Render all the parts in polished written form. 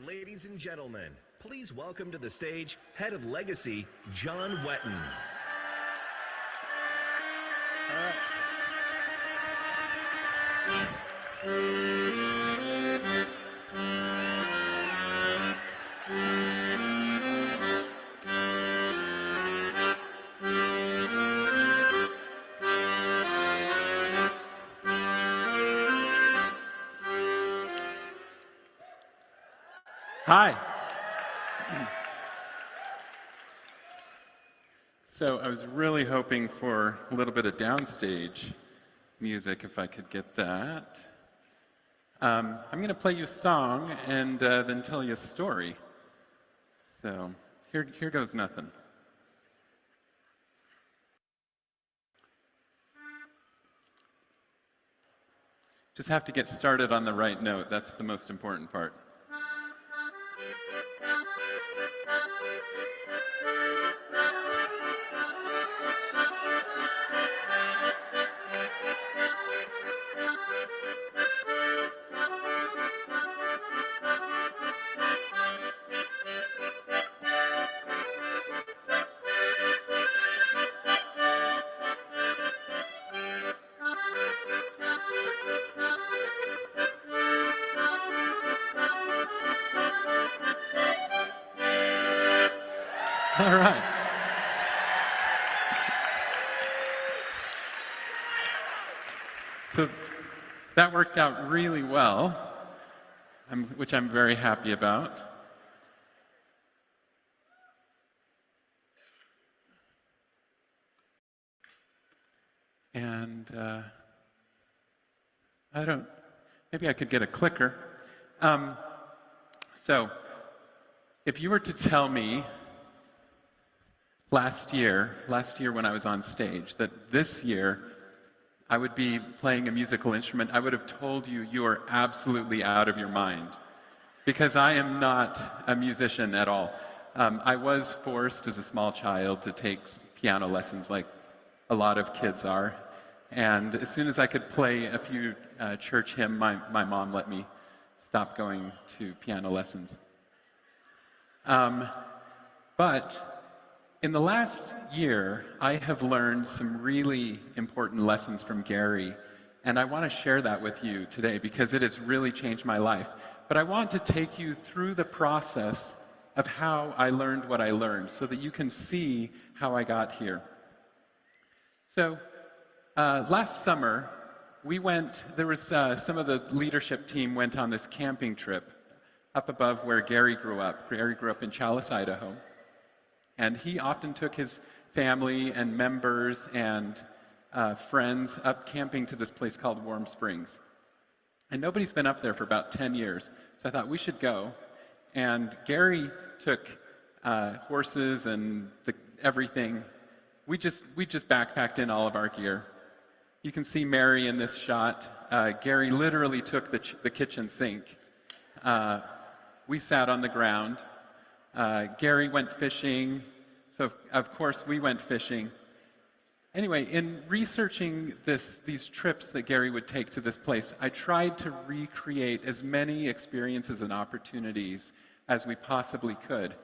Ladies and gentlemen, please welcome to the stage Head of Legacy, John Wetton. Hi. So I was really hoping for a little bit of downstage music, if I could get that. I'm going to play you a song and then tell you a story. So here goes nothing. Just have to get started on the right note. That's the most important part. All right. So that worked out really well, which I'm very happy about. And maybe I could get a clicker. So if you were to tell me last year when I was on stage, that this year I would be playing a musical instrument, I would have told you you are absolutely out of your mind, because I am not a musician at all. I was forced as a small child to take piano lessons like a lot of kids are, and as soon as I could play a few church hymns, my mom let me stop going to piano lessons. But in the last year, I have learned some really important lessons from Gary, and I want to share that with you today because it has really changed my life. But I want to take you through the process of how I learned what I learned so that you can see how I got here. So last summer, there was some of the leadership team went on this camping trip up above where Gary grew up. Gary grew up in Challis, Idaho. And he often took his family and members and friends up camping to this place called Warm Springs. And nobody's been up there for about 10 years. So I thought we should go. And Gary took horses and everything. We just backpacked in all of our gear. You can see Mary in this shot. Gary literally took the kitchen sink. We sat on the ground. Gary went fishing, so of course we went fishing. Anyway, in researching these trips that Gary would take to this place, I tried to recreate as many experiences and opportunities as we possibly could.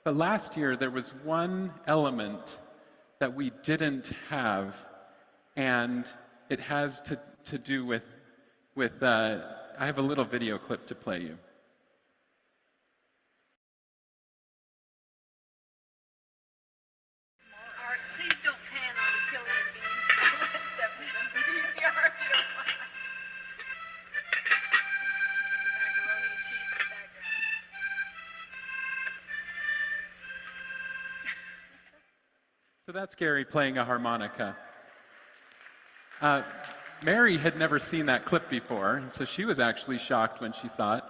But last year there was one element that we didn't have, and it has to do with I have a little video clip to play you. So that's Gary playing a harmonica. Mary had never seen that clip before, and so she was actually shocked when she saw it.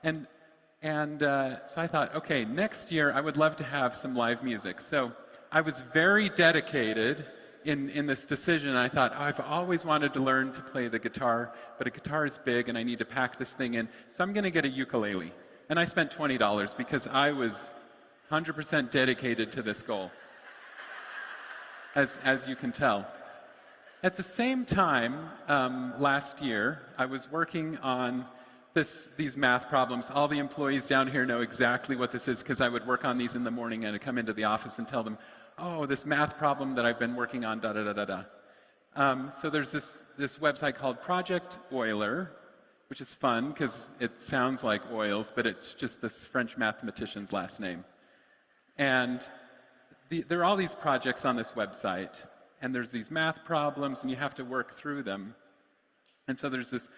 And so I thought, okay, next year I would love to have some live music. So I was very dedicated in this decision. I thought, I've always wanted to learn to play the guitar, but a guitar is big and I need to pack this thing in, so I'm going to get a ukulele. And I spent $20 because I was 100% dedicated to this goal, as you can tell. At the same time, last year, I was working on these math problems. All the employees down here know exactly what this is because I would work on these in the morning and I'd come into the office and tell them, oh, this math problem that I've been working on, da da da da da. So there's this website called Project Euler, which is fun because it sounds like oils, but it's just this French mathematician's last name. And there are all these projects on this website, and there's these math problems, and you have to work through them. And so there's this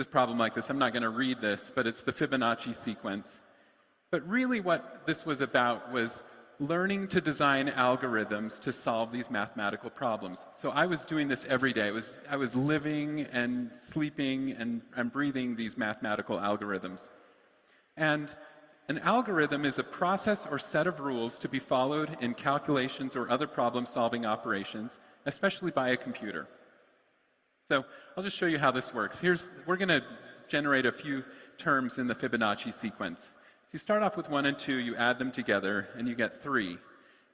problem like this. I'm not going to read this, but it's the Fibonacci sequence. But really what this was about was learning to design algorithms to solve these mathematical problems. So I was doing this every day. I was living and sleeping and breathing these mathematical algorithms. And an algorithm is a process or set of rules to be followed in calculations or other problem-solving operations, especially by a computer. So I'll just show you how this works. We're going to generate a few terms in the Fibonacci sequence. So you start off with 1 and 2, you add them together, and you get 3.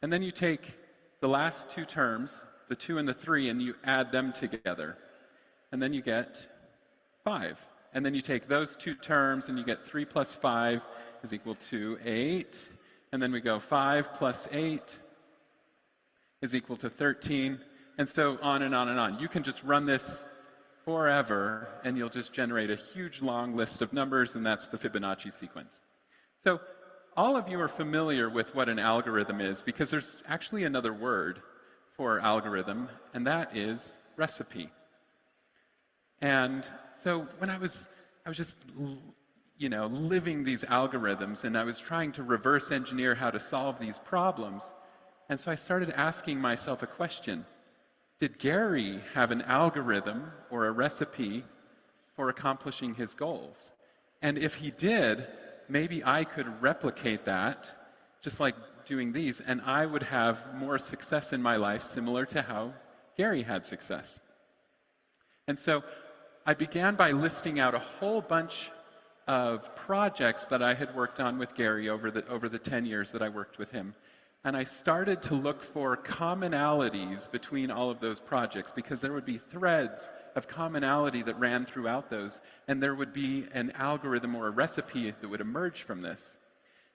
And then you take the last two terms, the 2 and the 3, and you add them together. And then you get 5. And then you take those two terms, and you get 3 plus 5 is equal to 8. And then we go 5 plus 8 is equal to 13. And so on and on and on. You can just run this forever, and you'll just generate a huge long list of numbers, and that's the Fibonacci sequence. So all of you are familiar with what an algorithm is, because there's actually another word for algorithm, and that is recipe. And so when I was just living these algorithms, and I was trying to reverse engineer how to solve these problems, and so I started asking myself a question. Did Gary have an algorithm or a recipe for accomplishing his goals? And if he did, maybe I could replicate that, just like doing these, and I would have more success in my life similar to how Gary had success. And so I began by listing out a whole bunch of projects that I had worked on with Gary over the 10 years that I worked with him. And I started to look for commonalities between all of those projects, because there would be threads of commonality that ran throughout those, and there would be an algorithm or a recipe that would emerge from this.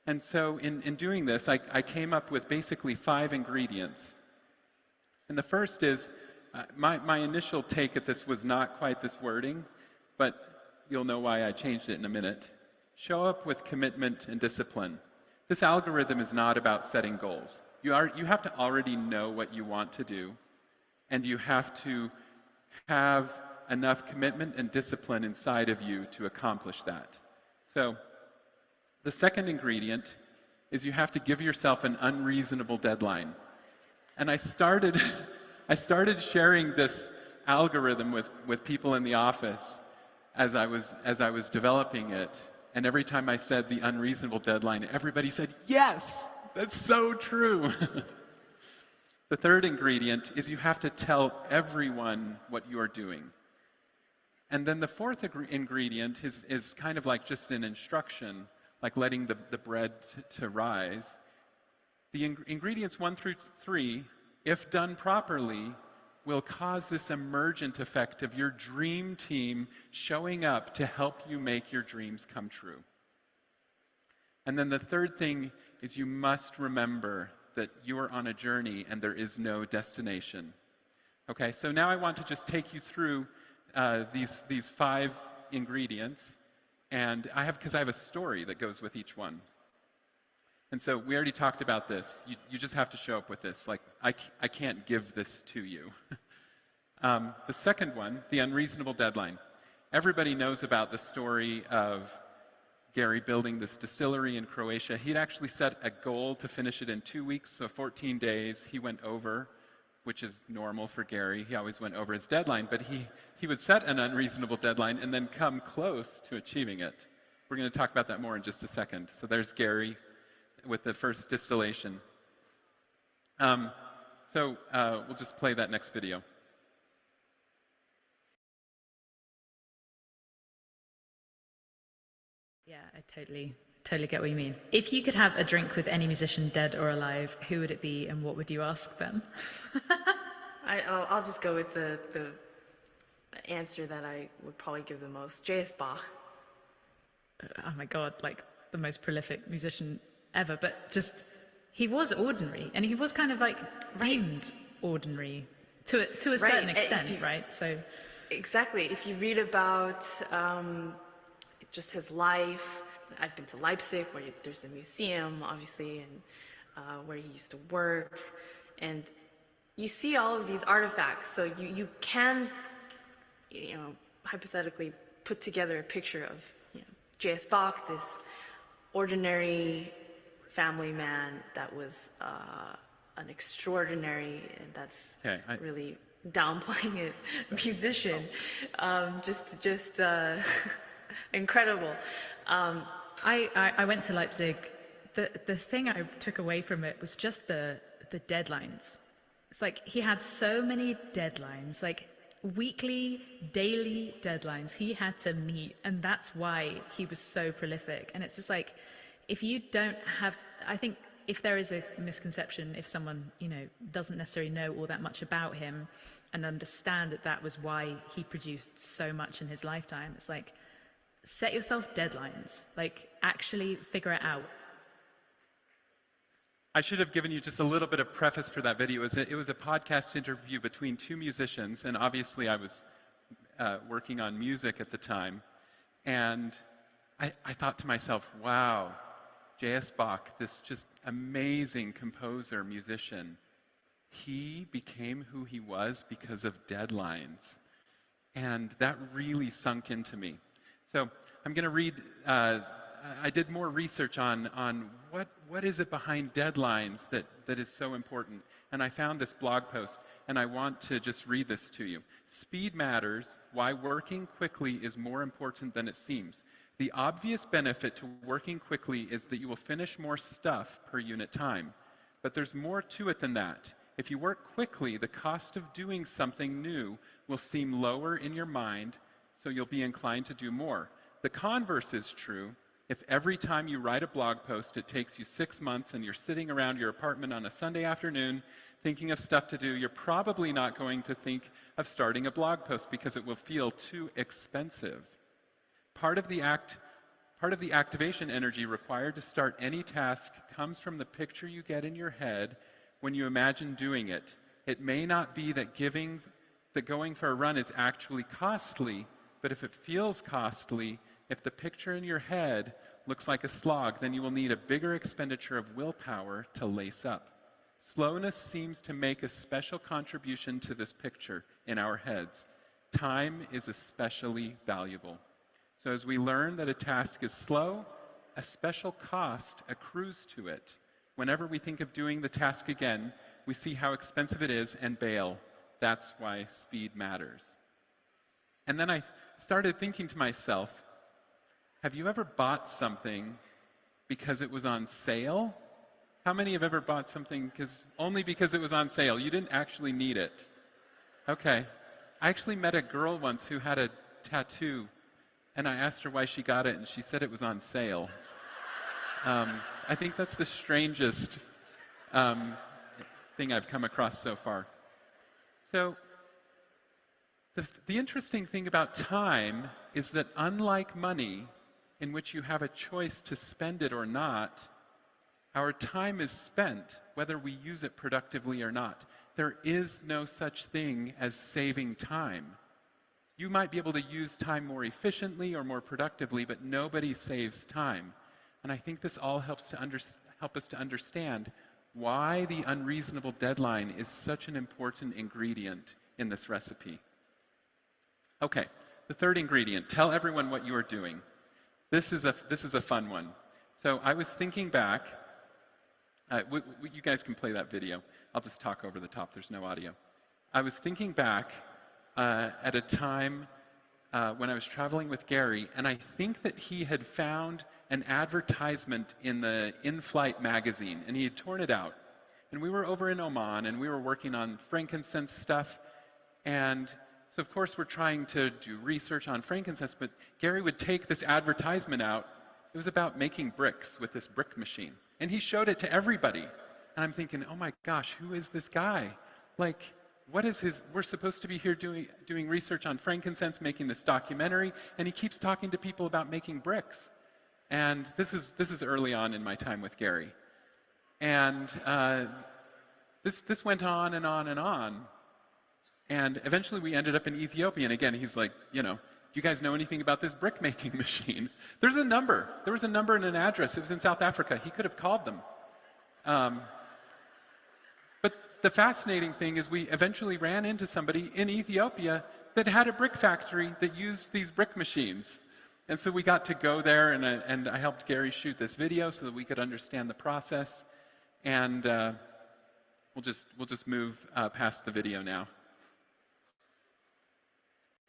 And so in doing this, I came up with basically 5 ingredients. And the first is, my initial take at this was not quite this wording, but you'll know why I changed it in a minute. Show up with commitment and discipline. This algorithm is not about setting goals. You have to already know what you want to do, and you have to have enough commitment and discipline inside of you to accomplish that. So the second ingredient is you have to give yourself an unreasonable deadline. And I started sharing this algorithm with people in the office as I was developing it. And every time I said the unreasonable deadline, everybody said, yes, that's so true. The third ingredient is you have to tell everyone what you are doing. And then the fourth ingredient is kind of like just an instruction, like letting the bread to rise. The ingredients 1 through 3, if done properly, will cause this emergent effect of your dream team showing up to help you make your dreams come true. And then the third thing is you must remember that you are on a journey and there is no destination. Okay, so now I want to just take you through these 5 ingredients, and because I have a story that goes with each one. And so we already talked about this. You just have to show up with this. Like, I can't give this to you. The second one, the unreasonable deadline. Everybody knows about the story of Gary building this distillery in Croatia. He'd actually set a goal to finish it in 2 weeks, so 14 days. He went over, which is normal for Gary. He always went over his deadline, but he would set an unreasonable deadline and then come close to achieving it. We're going to talk about that more in just a second. So there's Gary with the first distillation. We'll just play that next video. Yeah, I totally get what you mean. If you could have a drink with any musician, dead or alive, who would it be and what would you ask them? I'll just go with the answer that I would probably give the most. J.S. Bach. oh my God, like the most prolific musician ever. But just, he was ordinary, and he was kind of like deemed ordinary to a certain extent, right? So exactly. If you read about just his life, I've been to Leipzig, where there's a museum, obviously, and where he used to work, and you see all of these artifacts. So you can, hypothetically put together a picture of J.S. Bach, this ordinary family man that was an extraordinary, and that's really downplaying it, musician, just incredible. I went to Leipzig. The thing I took away from it was just the deadlines. It's like he had so many deadlines, like weekly, daily deadlines he had to meet, and that's why he was so prolific. And it's just like, if you don't have, I think if there is a misconception, if someone, doesn't necessarily know all that much about him and understand that that was why he produced so much in his lifetime, it's like, set yourself deadlines, like actually figure it out. I should have given you just a little bit of preface for that video. It was a podcast interview between two musicians, and obviously I was working on music at the time. And I thought to myself, wow, J.S. Bach, this just amazing composer, musician, he became who he was because of deadlines. And that really sunk into me. So I'm going to read, I did more research on what is it behind deadlines that is so important. And I found this blog post, and I want to just read this to you. Speed matters, why working quickly is more important than it seems. The obvious benefit to working quickly is that you will finish more stuff per unit time. But there's more to it than that. If you work quickly, the cost of doing something new will seem lower in your mind, so you'll be inclined to do more. The converse is true. If every time you write a blog post, it takes you 6 months and you're sitting around your apartment on a Sunday afternoon thinking of stuff to do, you're probably not going to think of starting a blog post because it will feel too expensive. Part of the activation energy required to start any task comes from the picture you get in your head when you imagine doing it. It may not be that going for a run is actually costly, but if it feels costly, if the picture in your head looks like a slog, then you will need a bigger expenditure of willpower to lace up. Slowness seems to make a special contribution to this picture in our heads. Time is especially valuable. So as we learn that a task is slow, a special cost accrues to it. Whenever we think of doing the task again, we see how expensive it is and bail. That's why speed matters. And then I started thinking to myself, have you ever bought something because it was on sale? How many have ever bought something only because it was on sale? You didn't actually need it. Okay. I actually met a girl once who had a tattoo, and I asked her why she got it, and she said it was on sale. I think that's the strangest thing I've come across so far. So the interesting thing about time is that unlike money, in which you have a choice to spend it or not, our time is spent whether we use it productively or not. There is no such thing as saving time. You might be able to use time more efficiently or more productively, but nobody saves time. And I think this all help us to understand why the unreasonable deadline is such an important ingredient in this recipe. Okay, the third ingredient, tell everyone what you are doing. This is a fun one. So I was thinking back, you guys can play that video. I'll just talk over the top, there's no audio. I was thinking back at a time when I was traveling with Gary, and I think that he had found an advertisement in the In-Flight magazine, and he had torn it out. And we were over in Oman, and we were working on frankincense stuff, and so of course we're trying to do research on frankincense, but Gary would take this advertisement out. It was about making bricks with this brick machine, and he showed it to everybody. And I'm thinking, oh my gosh, who is this guy? Like, what is we're supposed to be here doing research on frankincense, making this documentary, and he keeps talking to people about making bricks. And this is early on in my time with Gary. And this went on and on and on. And eventually we ended up in Ethiopia. And again, he's like, do you guys know anything about this brick making machine? There's a number. There was a number and an address. It was in South Africa. He could have called them. But the fascinating thing is we eventually ran into somebody in Ethiopia that had a brick factory that used these brick machines. And so we got to go there, and I helped Gary shoot this video so that we could understand the process. And we'll just move past the video now.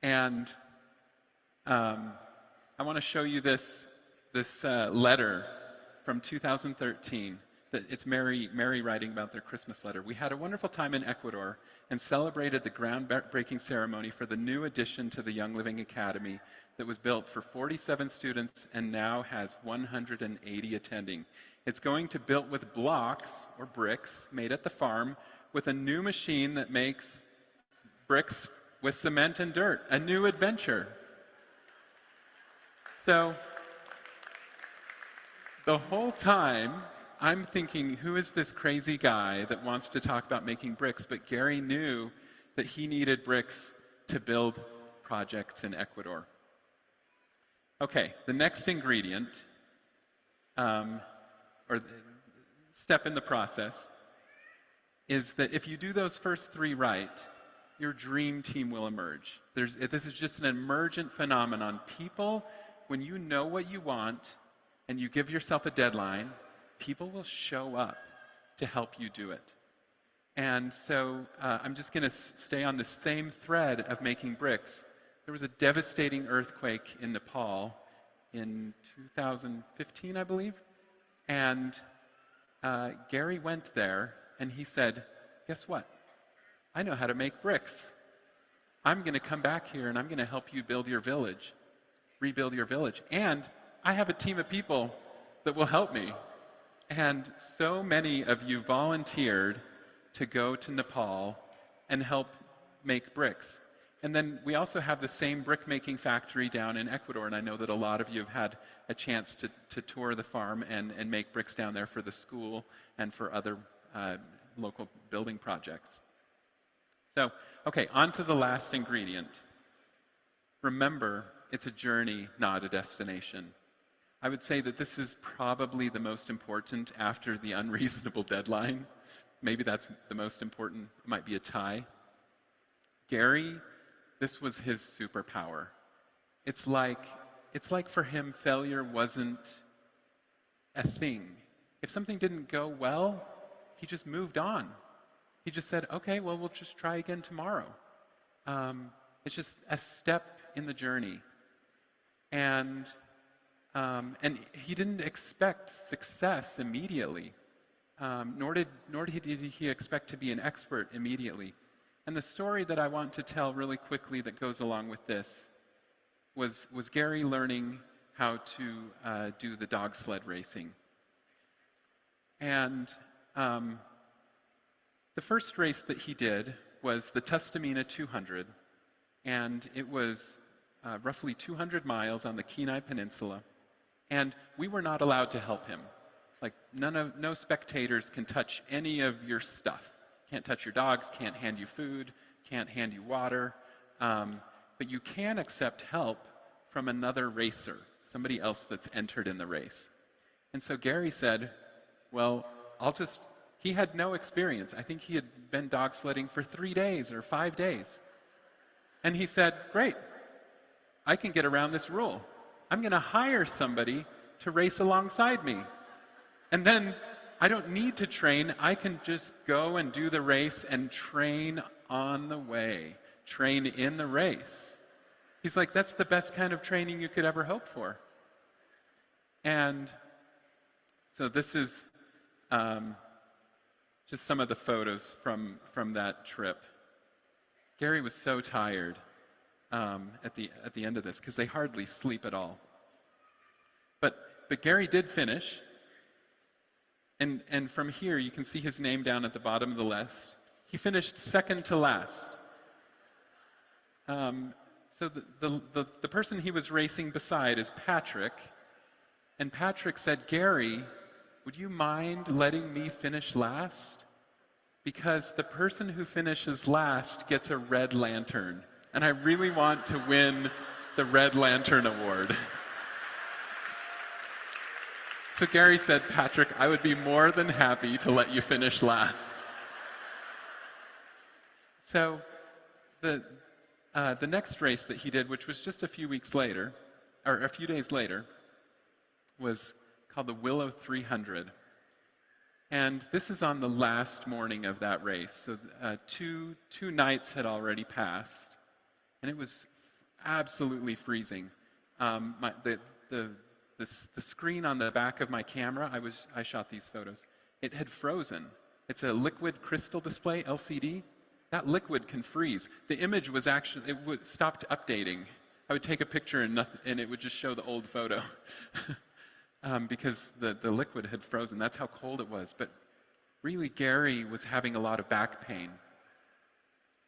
And I want to show you this letter from 2013. It's Mary writing about their Christmas letter. We had a wonderful time in Ecuador and celebrated the groundbreaking ceremony for the new addition to the Young Living Academy that was built for 47 students and now has 180 attending. It's going to be built with blocks or bricks made at the farm with a new machine that makes bricks with cement and dirt, a new adventure. So the whole time, I'm thinking, who is this crazy guy that wants to talk about making bricks? But Gary knew that he needed bricks to build projects in Ecuador. Okay, the next ingredient, or step in the process, is that if you do those first three right, your dream team will emerge. This is just an emergent phenomenon. People, when you know what you want and you give yourself a deadline, people will show up to help you do it. And so I'm just going to stay on the same thread of making bricks. There was a devastating earthquake in Nepal in 2015, I believe. And Gary went there and he said, guess what? I know how to make bricks. I'm going to come back here and I'm going to help you build your village, rebuild your village. And I have a team of people that will help me. And so many of you volunteered to go to Nepal and help make bricks. And then we also have the same brick-making factory down in Ecuador, and I know that a lot of you have had a chance to tour the farm and make bricks down there for the school and for other local building projects. So, okay, on to the last ingredient. Remember, it's a journey, not a destination. I would say that this is probably the most important after the unreasonable deadline. Maybe that's the most important. It might be a tie. Gary, this was his superpower. It's like for him, failure wasn't a thing. If something didn't go well, he just moved on. He just said, okay, well, we'll just try again tomorrow. It's just a step in the journey. And he didn't expect success immediately, nor did he expect to be an expert immediately. And the story that I want to tell really quickly that goes along with this was Gary learning how to do the dog sled racing. And the first race that he did was the Tustumena 200, and it was roughly 200 miles on the Kenai Peninsula. And we were not allowed to help him. Like, no spectators can touch any of your stuff. Can't touch your dogs, can't hand you food, can't hand you water. But you can accept help from another racer, somebody else that's entered in the race. And so Gary said, well, he had no experience. I think he had been dog sledding for 3 days or 5 days. And he said, great, I can get around this rule. I'm going to hire somebody to race alongside me. And then I don't need to train. I can just go and do the race and train on the way, train in the race. He's like, that's the best kind of training you could ever hope for. And so this is just some of the photos from that trip. Gary was so tired at the end of this because they hardly sleep at all. But Gary did finish. And from here, you can see his name down at the bottom of the list. He finished second to last. So the person he was racing beside is Patrick. And Patrick said, "Gary, would you mind letting me finish last? Because the person who finishes last gets a red lantern, and I really want to win the Red Lantern Award." So Gary said, "Patrick, I would be more than happy to let you finish last." So the next race that he did, which was just a few weeks later, or a few days later, was called the Willow 300. And this is on the last morning of that race. So two nights had already passed, and it was absolutely freezing. The screen on the back of my camera, I shot these photos. It had frozen. It's a liquid crystal display, LCD. That liquid can freeze. The image was actually, stopped updating. I would take a picture and it would just show the old photo because the liquid had frozen. That's how cold it was. But really, Gary was having a lot of back pain.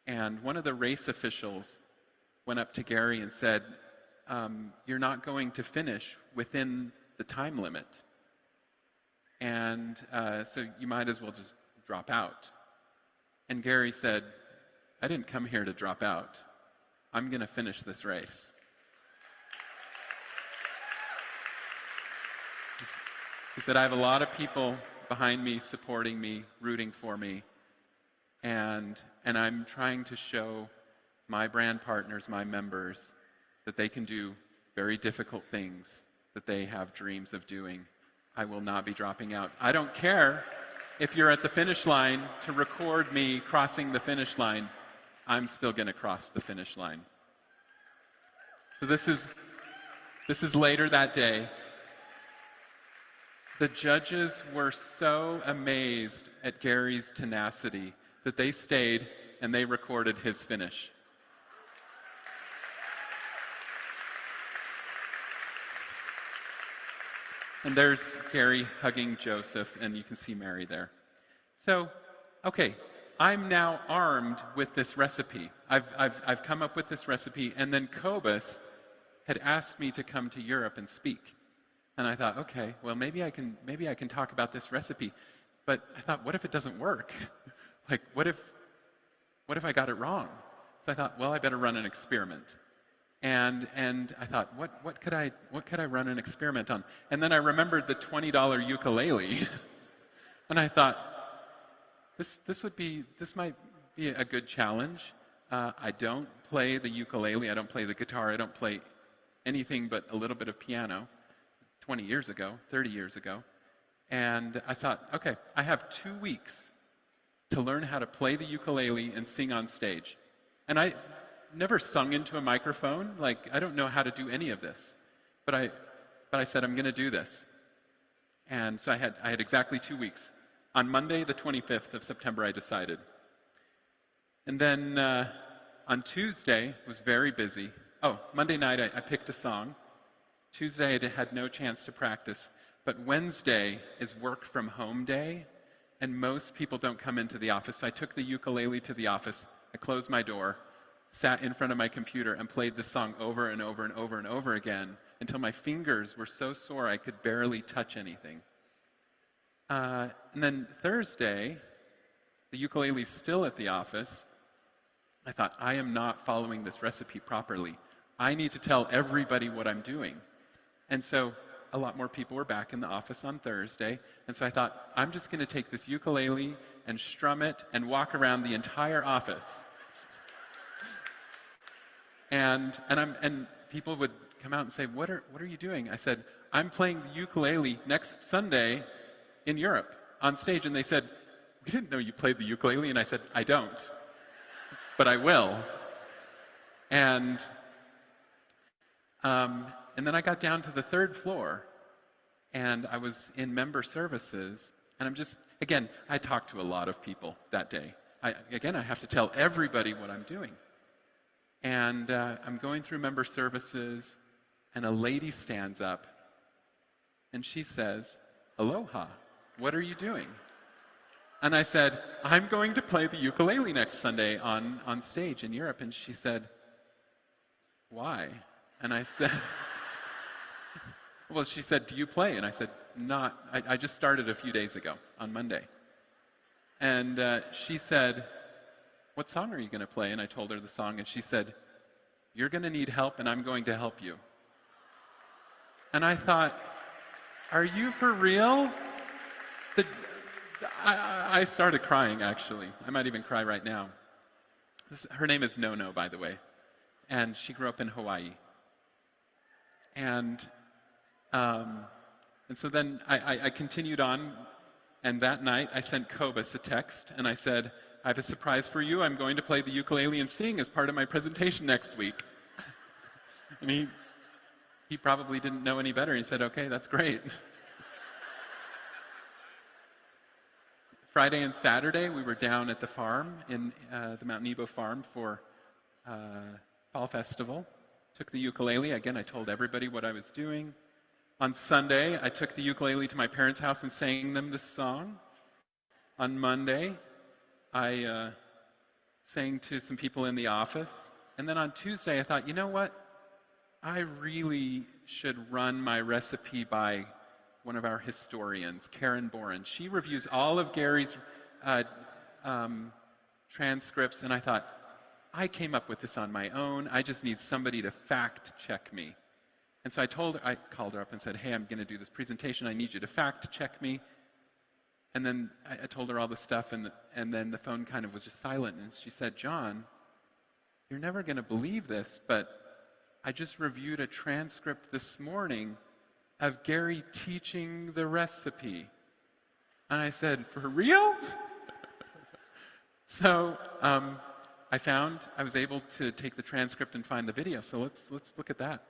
And one of the race officials went up to Gary and said, "You're not going to finish within the time limit. And so you might as well just drop out." And Gary said, "I didn't come here to drop out. I'm going to finish this race." He said, "I have a lot of people behind me, supporting me, rooting for me, and I'm trying to show my brand partners, my members, that they can do very difficult things that they have dreams of doing. I will not be dropping out. I don't care if you're at the finish line to record me crossing the finish line. I'm still going to cross the finish line." So this is later that day. The judges were so amazed at Gary's tenacity that they stayed and they recorded his finish. And there's Gary hugging Joseph, and you can see Mary there. So, okay, I'm now armed with this recipe. I've come up with this recipe, and then Cobus had asked me to come to Europe and speak. And I thought, okay, well, maybe I can talk about this recipe. But I thought, what if it doesn't work? Like, what if I got it wrong? So I thought, well, I better run an experiment. And I thought, what could I run an experiment on? And then I remembered the $20 ukulele, and I thought, this might be a good challenge. I don't play the ukulele, I don't play the guitar, I don't play anything but a little bit of piano. 30 years ago, and I thought, okay, I have 2 weeks to learn how to play the ukulele and sing on stage, and I never sung into a microphone. Like, I don't know how to do any of this. But I said, I'm going to do this. And so I had exactly 2 weeks. On Monday, the 25th of September, I decided. And then on Tuesday, was very busy. Oh, Monday night, I picked a song. Tuesday, I had no chance to practice. But Wednesday is work from home day, and most people don't come into the office. So I took the ukulele to the office. I closed my door, sat in front of my computer, and played this song over and over and over and over again until my fingers were so sore I could barely touch anything. And then Thursday, the ukulele's still at the office. I thought, I am not following this recipe properly. I need to tell everybody what I'm doing. And so a lot more people were back in the office on Thursday. And so I thought, I'm just going to take this ukulele and strum it and walk around the entire office. And people would come out and say, what are you doing? I said, I'm playing the ukulele next Sunday in Europe on stage. And they said, we didn't know you played the ukulele. And I said, I don't, but I will. And then I got down to the 3rd floor, and I was in member services, and again, I talked to a lot of people that day. I have to tell everybody what I'm doing. And I'm going through member services, and a lady stands up, and she says, Aloha, what are you doing? And I said, I'm going to play the ukulele next Sunday on stage in Europe. And she said, why? And I said, Well, she said, do you play? And I said, I just started a few days ago on Monday. And she said, what song are you going to play? And I told her the song, and she said, you're going to need help, and I'm going to help you. And I thought, are you for real? I started crying, actually. I might even cry right now. Her name is Nono, by the way, and she grew up in Hawaii. And so then I continued on, and that night I sent Kobus a text, and I said, I have a surprise for you. I'm going to play the ukulele and sing as part of my presentation next week. And he probably didn't know any better. He said, okay, that's great. Friday and Saturday, we were down at the farm, in the Mount Nebo farm for Fall Festival. Took the ukulele. Again, I told everybody what I was doing. On Sunday, I took the ukulele to my parents' house and sang them this song. On Monday, I sang to some people in the office. And then on Tuesday, I thought, you know what? I really should run my recipe by one of our historians, Karen Boren. She reviews all of Gary's transcripts, and I thought, I came up with this on my own. I just need somebody to fact check me. And so I called her up and said, hey, I'm going to do this presentation. I need you to fact check me. And then I told her all this stuff, and then the phone kind of was just silent. And she said, John, you're never going to believe this, but I just reviewed a transcript this morning of Gary teaching the recipe. And I said, for real? So I was able to take the transcript and find the video. So let's look at that.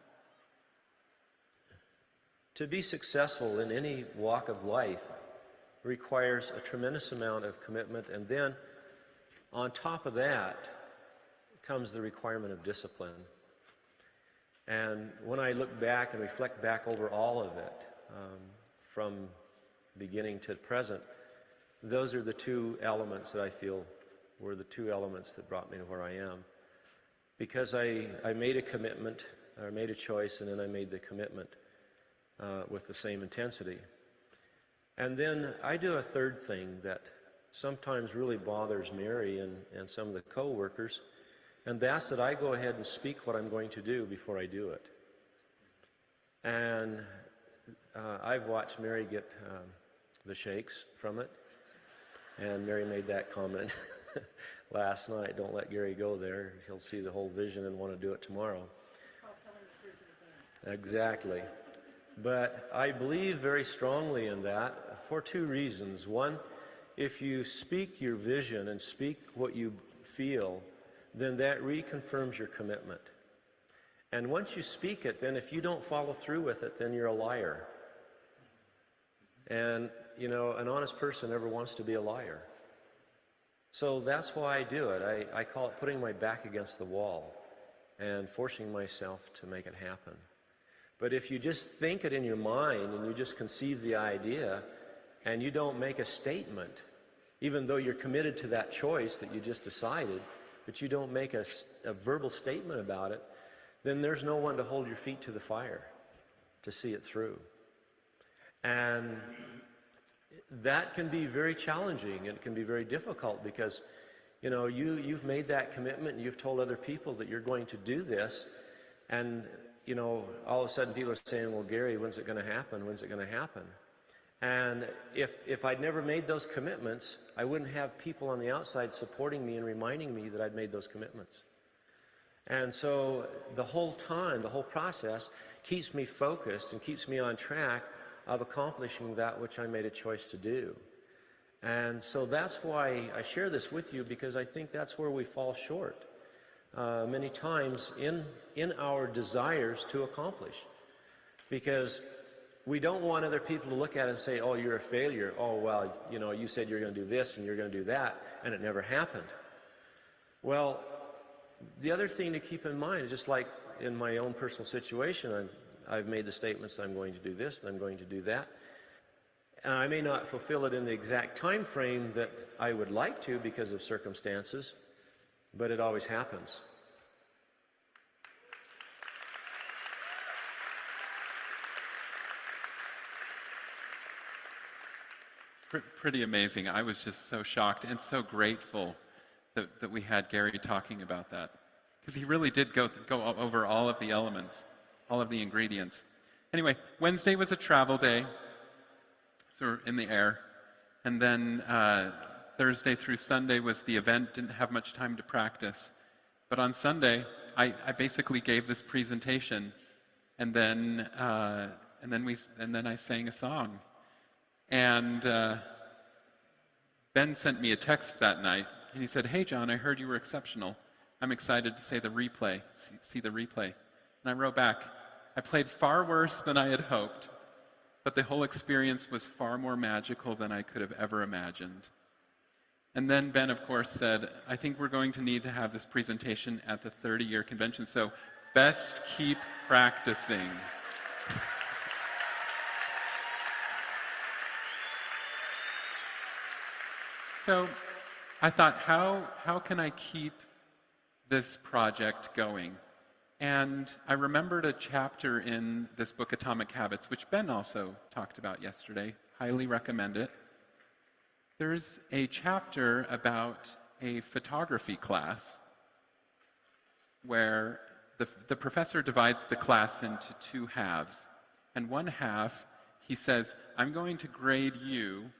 To be successful in any walk of life requires a tremendous amount of commitment, and then on top of that comes the requirement of discipline. And when I look back and reflect back over all of it, from beginning to present, those are the two elements that I feel were the two elements that brought me to where I am. Because I made a commitment, or made a choice, and then I made the commitment with the same intensity. And then I do a third thing that sometimes really bothers Mary and some of the co-workers, and that's that I go ahead and speak what I'm going to do before I do it. And I've watched Mary get the shakes from it, and Mary made that comment last night, don't let Gary go there. He'll see the whole vision and want to do it tomorrow. Exactly. But I believe very strongly in that for two reasons. One, if you speak your vision and speak what you feel, then that reconfirms your commitment. And once you speak it, then if you don't follow through with it, then you're a liar. And, you know, an honest person never wants to be a liar. So that's why I do it. I call it putting my back against the wall and forcing myself to make it happen. But if you just think it in your mind and you just conceive the idea and you don't make a statement, even though you're committed to that choice that you just decided, but you don't make a verbal statement about it, then there's no one to hold your feet to the fire to see it through. And that can be very challenging, and it can be very difficult because, you know, you've made that commitment and you've told other people that you're going to do this, and, you know, all of a sudden people are saying, well, Gary, when's it going to happen? When's it going to happen? And if I'd never made those commitments, I wouldn't have people on the outside supporting me and reminding me that I'd made those commitments. And so the whole time, the whole process keeps me focused and keeps me on track of accomplishing that which I made a choice to do. And so that's why I share this with you, because I think that's where we fall short many times in our desires to accomplish. Because we don't want other people to look at it and say, oh, you're a failure. Oh, well, you know, you said you're going to do this and you're going to do that, and it never happened. Well, the other thing to keep in mind, just like in my own personal situation, I've made the statements, I'm going to do this and I'm going to do that. And I may not fulfill it in the exact time frame that I would like to because of circumstances, but it always happens. . Pretty amazing. I was just so shocked and so grateful that we had Gary talking about that. Because he really did go over all of the elements, all of the ingredients. Anyway, Wednesday was a travel day, so we're in the air. And then Thursday through Sunday was the event, didn't have much time to practice. But on Sunday, I basically gave this presentation, and then I sang a song. And Ben sent me a text that night, and he said, "Hey, John, I heard you were exceptional. I'm excited to see the replay. And I wrote back, "I played far worse than I had hoped, but the whole experience was far more magical than I could have ever imagined." And then Ben, of course, said, "I think we're going to need to have this presentation at the 30-year convention, so best keep practicing." So I thought, how can I keep this project going? And I remembered a chapter in this book, Atomic Habits, which Ben also talked about yesterday. Highly recommend it. There's a chapter about a photography class where the professor divides the class into two halves. And one half, he says, "I'm going to grade you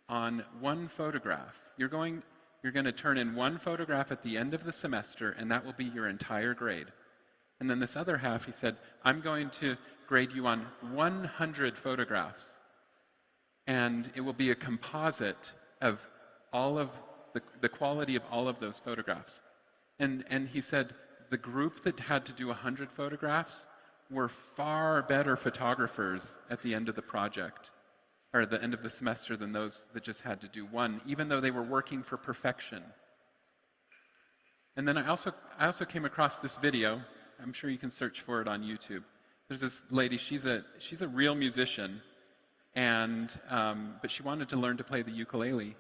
on one photograph. You're going to turn in one photograph at the end of the semester, and that will be your entire grade." And then this other half, he said, "I'm going to grade you on 100 photographs, and it will be a composite of all of the quality of all of those photographs." And he said the group that had to do 100 photographs were far better photographers at the end of the project, or at the end of the semester, than those that just had to do one, even though they were working for perfection. And then I also came across this video. I'm sure you can search for it on YouTube. There's this lady, she's a real musician, and but she wanted to learn to play the ukulele.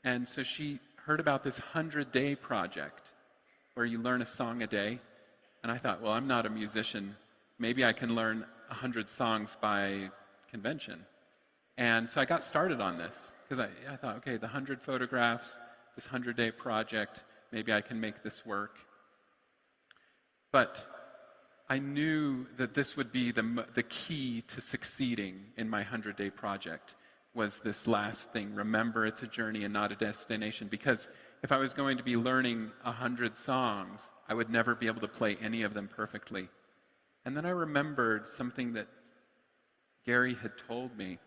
And so she heard about this 100-day project where you learn a song a day. And I thought, well, I'm not a musician. Maybe I can learn 100 songs by convention. And so I got started on this because I thought, okay, the 100 photographs, this 100-day project, maybe I can make this work. But I knew that this would be the key to succeeding in my 100-day project, was this last thing. Remember, it's a journey and not a destination. Because if I was going to be learning 100 songs, I would never be able to play any of them perfectly. And then I remembered something that Gary had told me.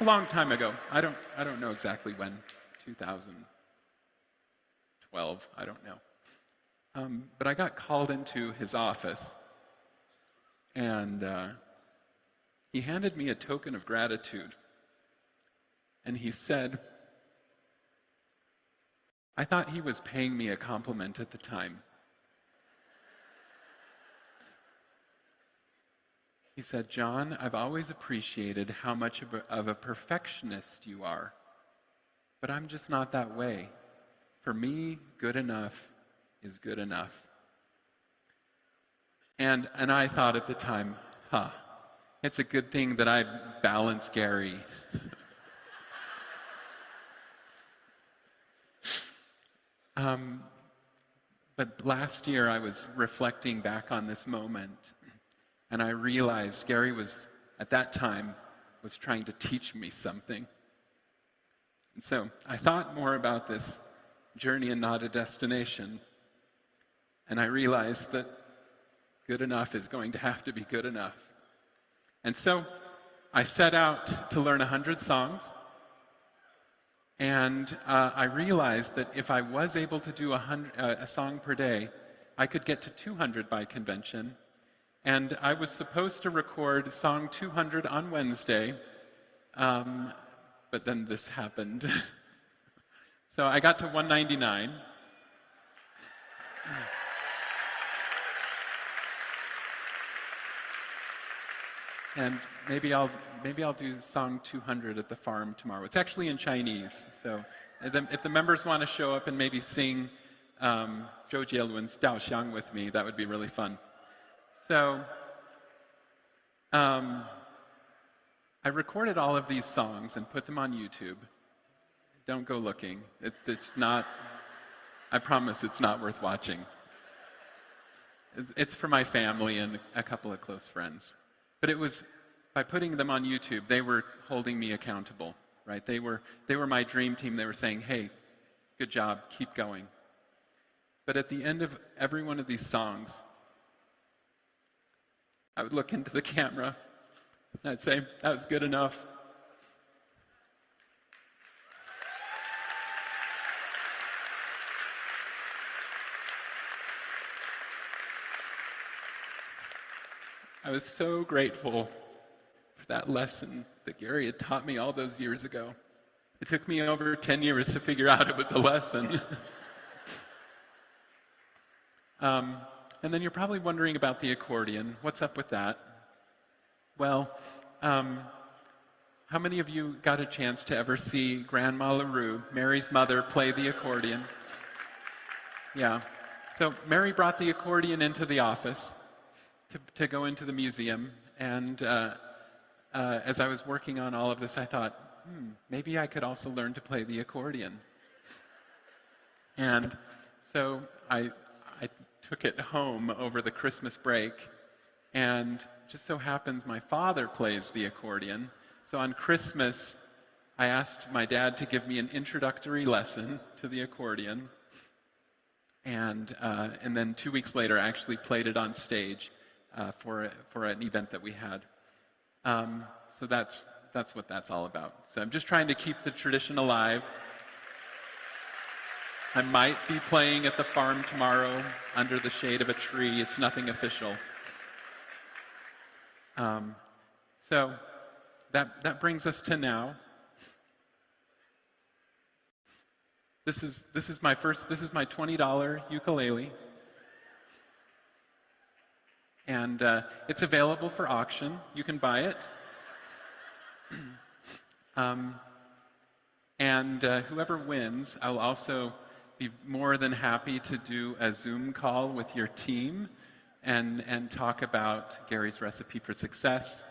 A long time ago. I don't know exactly when. 2012. I don't know. But I got called into his office, and he handed me a token of gratitude. And he said, I thought he was paying me a compliment at the time. He said, "John, I've always appreciated how much of a perfectionist you are, but I'm just not that way. For me, good enough is good enough." And I thought at the time, it's a good thing that I balance Gary. But last year I was reflecting back on this moment, and I realized Gary was, at that time, was trying to teach me something. And so I thought more about this journey and not a destination, and I realized that good enough is going to have to be good enough. And so I set out to learn 100 songs, and I realized that if I was able to do a song per day, I could get to 200 by convention. And I was supposed to record song 200 on Wednesday, but then this happened. So I got to 199. And maybe I'll do song 200 at the farm tomorrow. It's actually in Chinese, so if the members want to show up and maybe sing 周杰伦's 稻香 with me. That would be really fun. So I recorded all of these songs and put them on YouTube. Don't go looking. It's not, I promise it's not worth watching. It's for my family and a couple of close friends. But it was, by putting them on YouTube, they were holding me accountable, right? They were my dream team. They were saying, hey, good job, keep going. But at the end of every one of these songs, I would look into the camera and I'd say, that was good enough. I was so grateful for that lesson that Gary had taught me all those years ago. It took me over 10 years to figure out it was a lesson. And then you're probably wondering about the accordion. What's up with that? Well, how many of you got a chance to ever see Grandma LaRue, Mary's mother, play the accordion? Yeah. So Mary brought the accordion into the office to go into the museum, and as I was working on all of this, I thought, maybe I could also learn to play the accordion. And so I took it home over the Christmas break, and just so happens my father plays the accordion. So on Christmas, I asked my dad to give me an introductory lesson to the accordion, and then 2 weeks later, I actually played it on stage for an event that we had. So that's what that's all about. So I'm just trying to keep the tradition alive. I might be playing at the farm tomorrow under the shade of a tree. It's nothing official. So that brings us to now. This is my $20 ukulele. And it's available for auction. You can buy it. And whoever wins, I'll also be more than happy to do a Zoom call with your team and talk about Gary's recipe for success.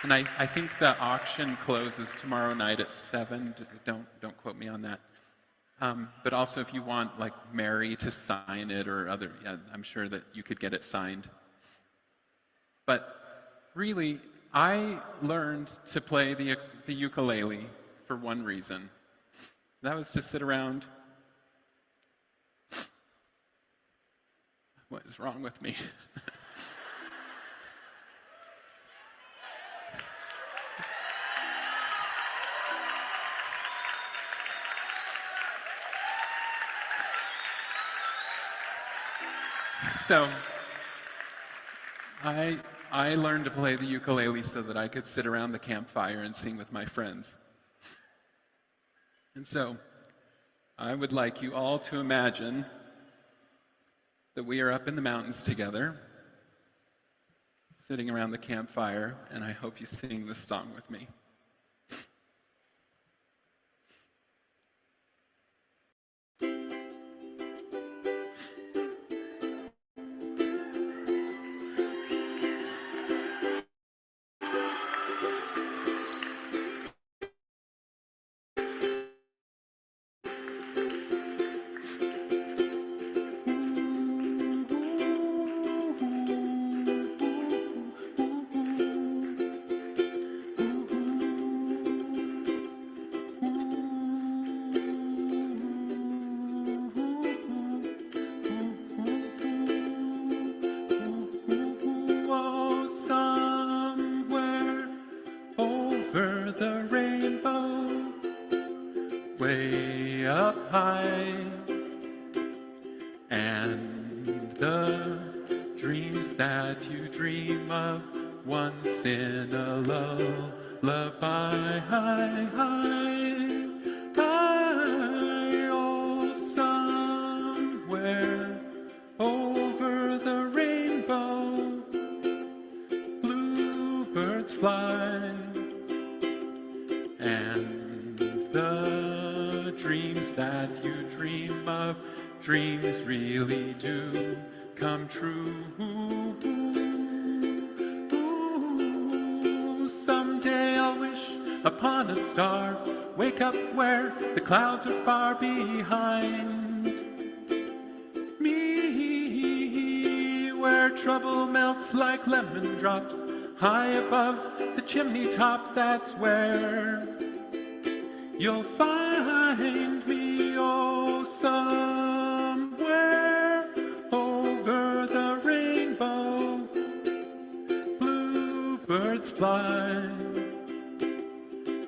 And I think the auction closes tomorrow night at 7. Don't quote me on that. But also, if you want, like, Mary to sign it or other, yeah, I'm sure that you could get it signed. But really, I learned to play the ukulele for one reason. That was to sit around. What is wrong with me? So, I learned to play the ukulele so that I could sit around the campfire and sing with my friends. And so, I would like you all to imagine that we are up in the mountains together, sitting around the campfire, and I hope you sing this song with me. Way up high, and the dreams that you dream of once in a lullaby, high, high, high, oh, somewhere over the rainbow, bluebirds fly, and the things that you dream of, dreams really do come true. Someday I'll wish upon a star, wake up where the clouds are far behind me, where trouble melts like lemon drops, high above the chimney top. That's where you'll find me, oh, somewhere over the rainbow. Bluebirds fly,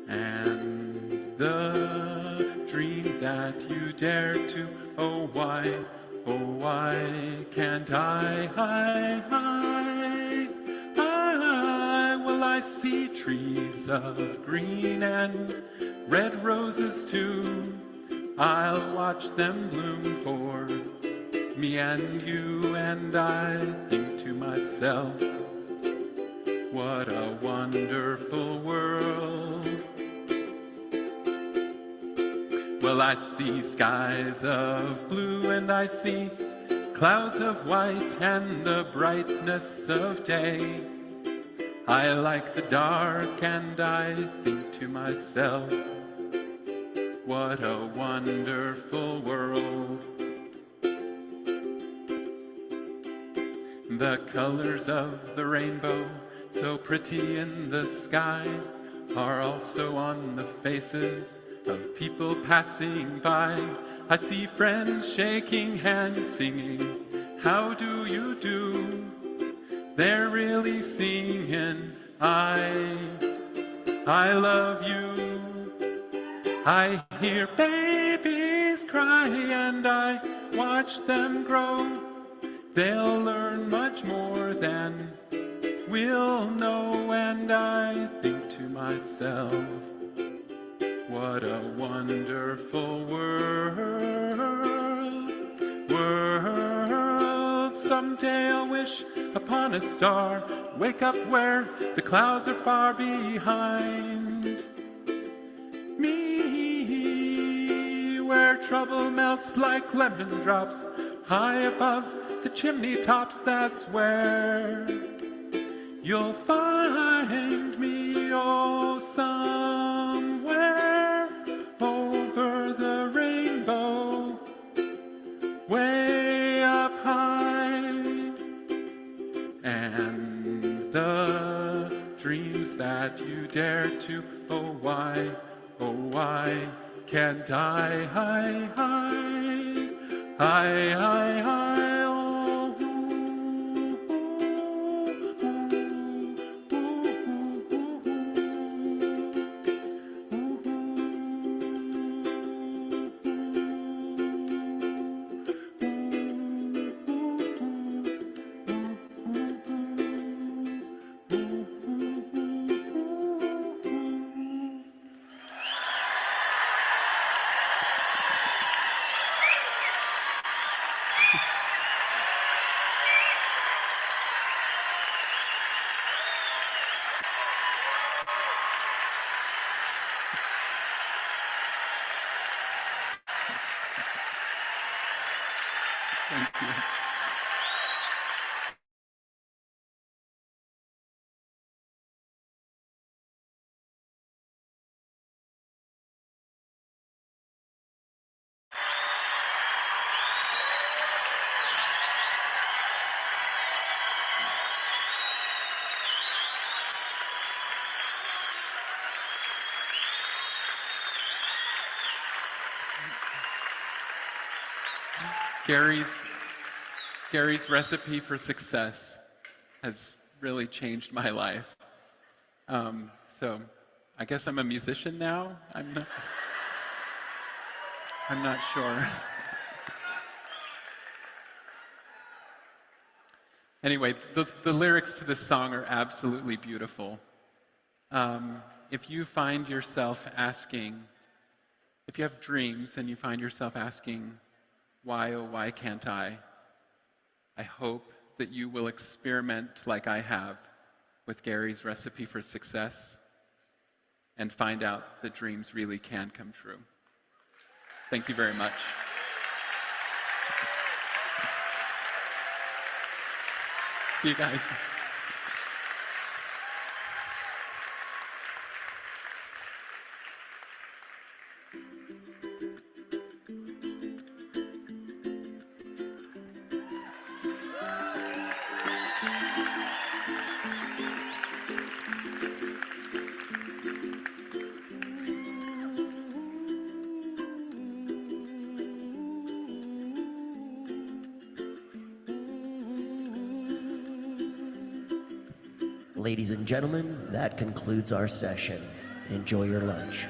and the dream that you dare to, oh why can't I? Well, I see trees of green and red roses too. I'll watch them bloom for me and you, and I think to myself, what a wonderful world. Well, I see skies of blue and I see clouds of white and the brightness of day. I like the dark and I think to myself, what a wonderful world. The colors of the rainbow, so pretty in the sky, are also on the faces of people passing by. I see friends shaking hands, singing, how do you do? They're really singing, I love you. I hear babies cry and I watch them grow. They'll learn much more than we'll know, and I think to myself, what a wonderful world. Someday I'll wish upon a star, wake up where the clouds are far behind me, where trouble melts like lemon drops, high above the chimney tops. That's where you'll find me, oh, somewhere over the rainbow, way up high. And the dreams that you dare to, oh why can't I? Thank you. Gary's recipe for success has really changed my life. So I guess I'm a musician now. I'm not sure. Anyway, the lyrics to this song are absolutely beautiful. If you find yourself asking, if you have dreams and you find yourself asking, why, oh, why can't I hope that you will experiment like I have with Gary's recipe for success and find out that dreams really can come true. Thank you very much. See you guys. Ladies and gentlemen, that concludes our session. Enjoy your lunch.